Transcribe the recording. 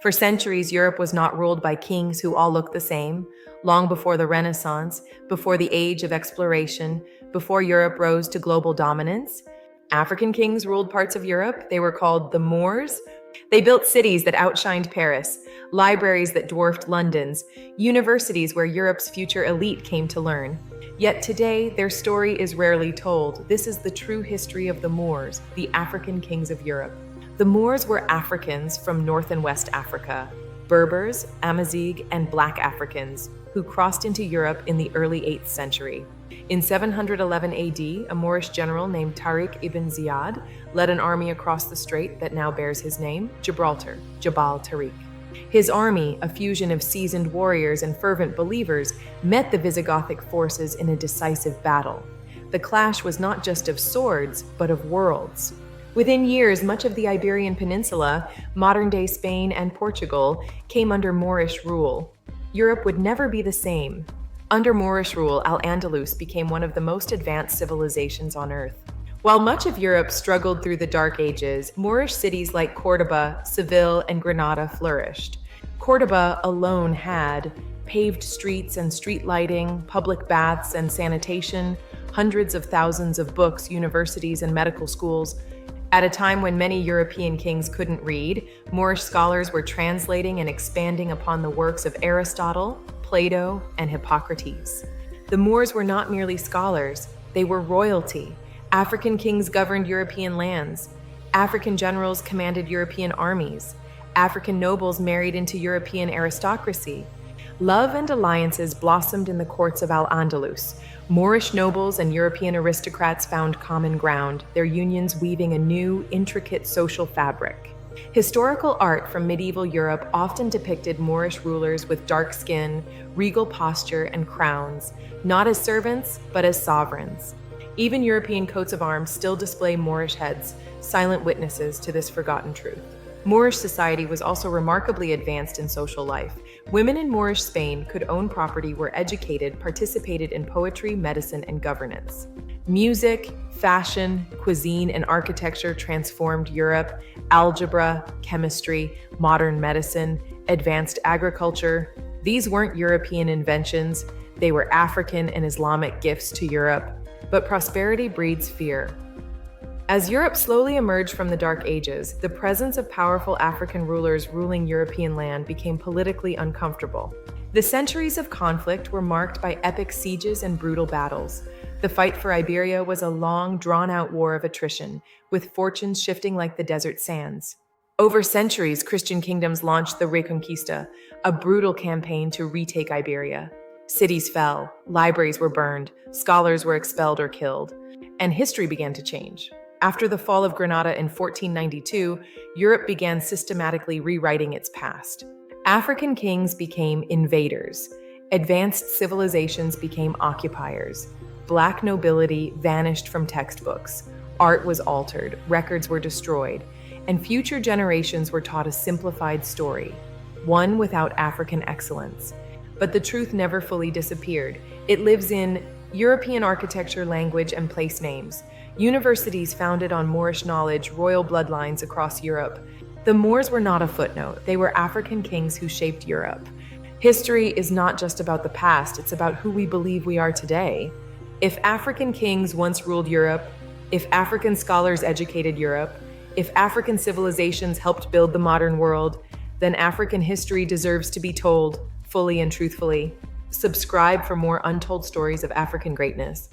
For centuries, Europe was not ruled by kings who all looked the same. Long before the Renaissance, before the age of exploration, before Europe rose to global dominance, African kings ruled parts of Europe. They were called the Moors. They built cities that outshined Paris, libraries that dwarfed London's, universities where Europe's future elite came to learn. Yet today, their story is rarely told. This is the true history of the Moors, the African kings of Europe. The Moors were Africans from North and West Africa, Berbers, Amazigh, and Black Africans, who crossed into Europe in the early 8th century. In 711 AD, a Moorish general named Tariq ibn Ziyad led an army across the strait that now bears his name, Gibraltar, Jabal Tariq. His army, a fusion of seasoned warriors and fervent believers, met the Visigothic forces in a decisive battle. The clash was not just of swords, but of worlds. Within years, much of the Iberian Peninsula, modern-day Spain and Portugal, came under Moorish rule. Europe would never be the same. Under Moorish rule, Andalus became one of the most advanced civilizations on Earth. While much of Europe struggled through the Dark Ages, Moorish cities like Córdoba, Seville, and Granada flourished. Córdoba alone had paved streets and street lighting, public baths and sanitation, hundreds of thousands of books, universities, and medical schools. At a time when many European kings couldn't read, Moorish scholars were translating and expanding upon the works of Aristotle, Plato, and Hippocrates. The Moors were not merely scholars, they were royalty. African kings governed European lands. African generals commanded European armies. African nobles married into European aristocracy. Love and alliances blossomed in the courts of Al-Andalus. Moorish nobles and European aristocrats found common ground, their unions weaving a new, intricate social fabric. Historical art from medieval Europe often depicted Moorish rulers with dark skin, regal posture, and crowns, not as servants, but as sovereigns. Even European coats of arms still display Moorish heads, silent witnesses to this forgotten truth. Moorish society was also remarkably advanced in social life. Women in Moorish Spain could own property, were educated, participated in poetry, medicine, and governance. Music, fashion, cuisine, and architecture transformed Europe. Algebra, chemistry, modern medicine, advanced agriculture. These weren't European inventions, they were African and Islamic gifts to Europe. But prosperity breeds fear. As Europe slowly emerged from the Dark Ages, the presence of powerful African rulers ruling European land became politically uncomfortable. The centuries of conflict were marked by epic sieges and brutal battles. The fight for Iberia was a long, drawn-out war of attrition, with fortunes shifting like the desert sands. Over centuries, Christian kingdoms launched the Reconquista, a brutal campaign to retake Iberia. Cities fell, libraries were burned, scholars were expelled or killed, and history began to change. After the fall of Granada in 1492, Europe began systematically rewriting its past. African kings became invaders. Advanced civilizations became occupiers. Black nobility vanished from textbooks. Art was altered, records were destroyed, and future generations were taught a simplified story, one without African excellence. But the truth never fully disappeared. It lives in European architecture, language, and place names. Universities founded on Moorish knowledge, royal bloodlines across Europe. The Moors were not a footnote. They were African kings who shaped Europe. History is not just about the past, it's about who we believe we are today. If African kings once ruled Europe, if African scholars educated Europe, if African civilizations helped build the modern world, then African history deserves to be told fully and truthfully. Subscribe for more untold stories of African greatness.